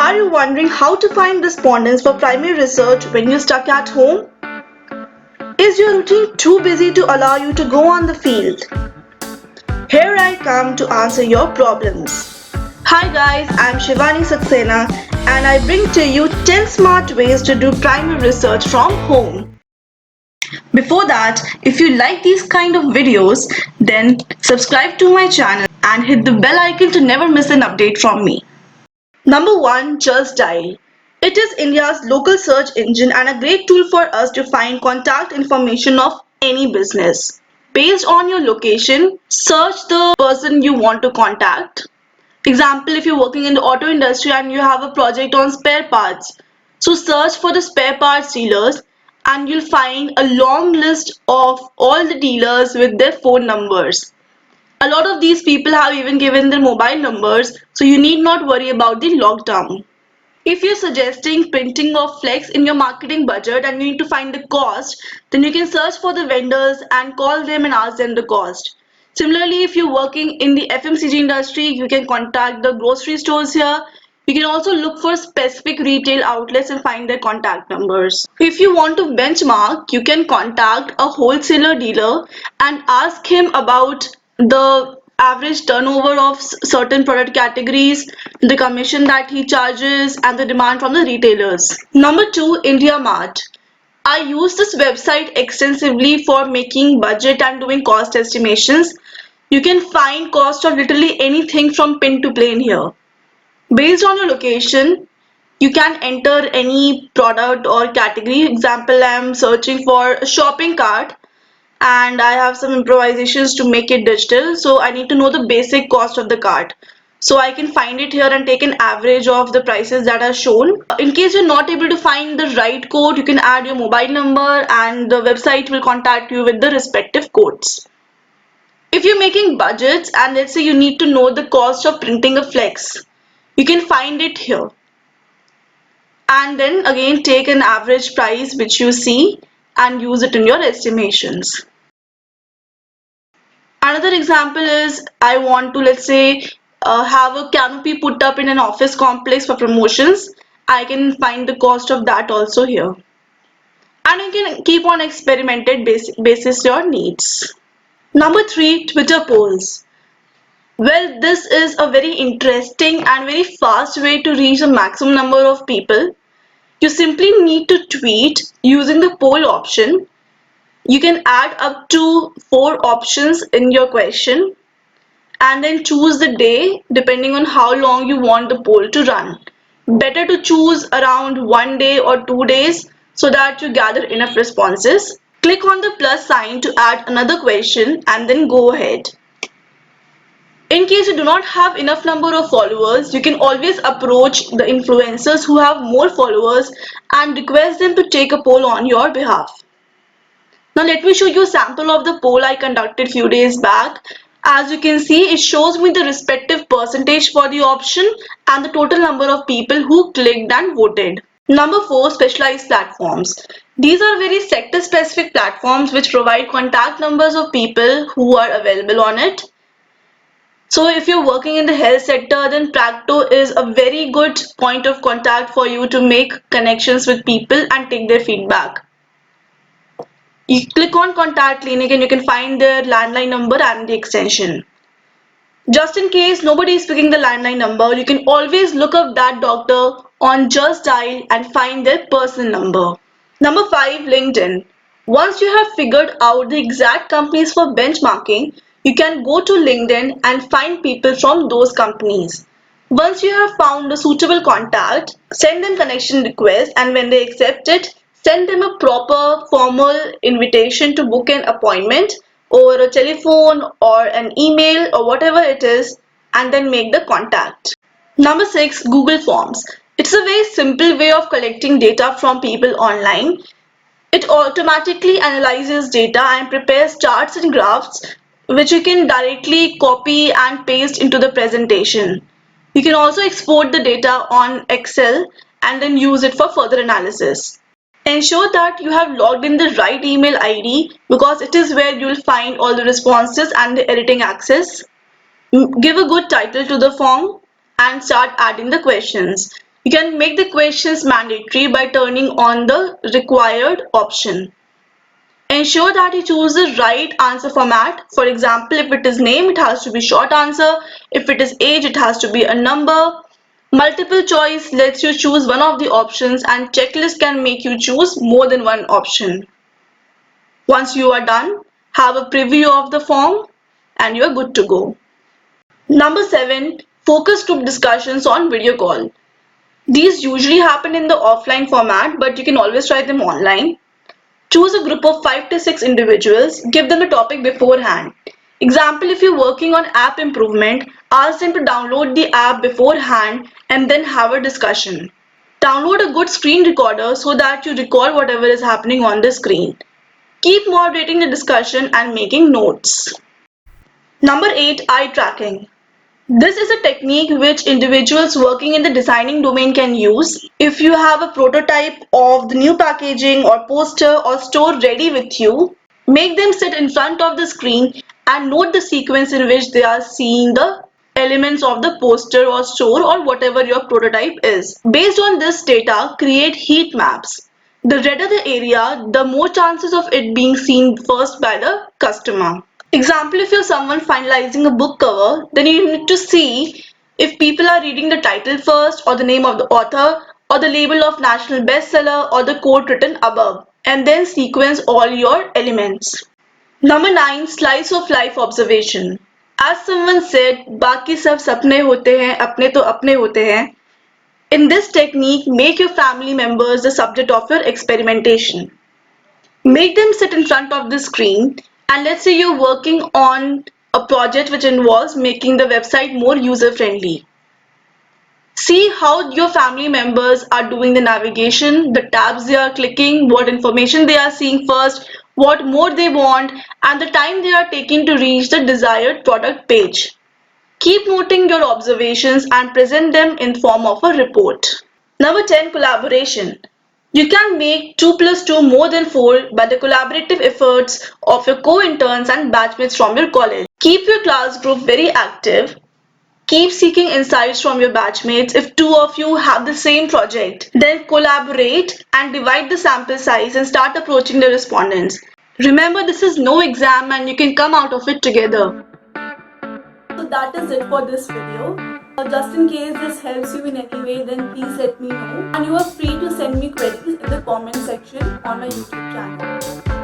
Are you wondering how to find respondents for primary research when you're stuck at home? Is your routine too busy to allow you to go on the field? Here I come to answer your problems. Hi guys, I'm Shivani Saxena and I bring to you 10 smart ways to do primary research from home. Before that, if you like these kind of videos, then subscribe to my channel and hit the bell icon to never miss an update from me. Number 1, Just Dial. It is India's local search engine and a great tool for us to find contact information of any business. Based on your location, search the person you want to contact. Example, if you're working in the auto industry and you have a project on spare parts, so search for the spare parts dealers and you'll find a long list of all the dealers with their phone numbers. A lot of these people have even given their mobile numbers, so you need not worry about the lockdown. If you're suggesting printing of flex in your marketing budget and you need to find the cost, then you can search for the vendors and call them and ask them the cost. Similarly, if you're working in the FMCG industry, you can contact the grocery stores here. You can also look for specific retail outlets and find their contact numbers. If you want to benchmark, you can contact a wholesaler dealer and ask him about the average turnover of certain product categories, the commission that he charges, and the demand from the retailers. Number 2, India Mart. I use this website extensively for making budget and doing cost estimations. You can find cost of literally anything from pin to plane here. Based on your location, you can enter any product or category. Example, I'm searching for a shopping cart and I have some improvisations to make it digital. So I need to know the basic cost of the cart. So I can find it here and take an average of the prices that are shown. In case you're not able to find the right code, you can add your mobile number and the website will contact you with the respective codes. If you're making budgets and let's say you need to know the cost of printing a flex, you can find it here. And then again take an average price which you see and use it in your estimations. Another example is I want to, let's say, have a canopy put up in an office complex for promotions. I can find the cost of that also here. And you can keep on experimented basis your needs. Number 3, Twitter polls. Well, this is a very interesting and very fast way to reach a maximum number of people. You simply need to tweet using the poll option. You can add up to 4 options in your question and then choose the day depending on how long you want the poll to run. Better to choose around 1 day or 2 days so that you gather enough responses. Click on the plus sign to add another question and then go ahead. In case you do not have enough number of followers, you can always approach the influencers who have more followers and request them to take a poll on your behalf. Now let me show you a sample of the poll I conducted few days back. As you can see, it shows me the respective percentage for the option and the total number of people who clicked and voted. Number 4, specialized platforms. These are very sector specific platforms which provide contact numbers of people who are available on it. So if you're working in the health sector, then Practo is a very good point of contact for you to make connections with people and take their feedback. You click on contact clinic and you can find their landline number and the extension. Just in case nobody is picking the landline number, you can always look up that doctor on Just Dial and find their personal number. Number 5, LinkedIn. Once you have figured out the exact companies for benchmarking, you can go to LinkedIn and find people from those companies. Once you have found a suitable contact, send them connection request and when they accept it, send them a proper formal invitation to book an appointment over a telephone or an email or whatever it is and then make the contact. Number 6, Google Forms. It's a very simple way of collecting data from people online. It automatically analyzes data and prepares charts and graphs which you can directly copy and paste into the presentation. You can also export the data on Excel and then use it for further analysis. Ensure that you have logged in the right email ID because it is where you'll find all the responses and the editing access. Give a good title to the form and start adding the questions. You can make the questions mandatory by turning on the required option. Ensure that you choose the right answer format. For example, if it is name, it has to be short answer. If it is age, it has to be a number. Multiple choice lets you choose one of the options, and checklist can make you choose more than one option. Once you are done, have a preview of the form and you are good to go. Number 7, focus group discussions on video call. These usually happen in the offline format, but you can always try them online. Choose a group of 5 to 6 individuals, give them a topic beforehand. Example, if you're working on app improvement, ask them to download the app beforehand and then have a discussion. Download a good screen recorder so that you record whatever is happening on the screen. Keep moderating the discussion and making notes. Number 8, eye tracking. This is a technique which individuals working in the designing domain can use. If you have a prototype of the new packaging or poster or store ready with you, make them sit in front of the screen and note the sequence in which they are seeing the elements of the poster or store or whatever your prototype is. Based on this data, create heat maps. The redder the area, the more chances of it being seen first by the customer. Example, if you're someone finalizing a book cover, then you need to see if people are reading the title first, or the name of the author, or the label of national bestseller, or the quote written above, and then sequence all your elements. Number 9, slice of life observation. As someone said, बाकी सब सपने होते हैं, अपने तो अपने होते हैं. In this technique, make your family members the subject of your experimentation. Make them sit in front of the screen, and let's say you're working on a project which involves making the website more user friendly. See how your family members are doing the navigation, the tabs they are clicking, what information they are seeing first, what more they want, and the time they are taking to reach the desired product page. Keep noting your observations and present them in form of a report. Number 10, collaboration. You can make 2 plus 2 more than 4 by the collaborative efforts of your co-interns and batchmates from your college. Keep your class group very active. Keep seeking insights from your batchmates if two of you have the same project. Then collaborate and divide the sample size and start approaching the respondents. Remember, this is no exam and you can come out of it together. So that is it for this video. Just in case this helps you in any way, then please let me know. And you are free to send me queries in the comment section on my YouTube channel.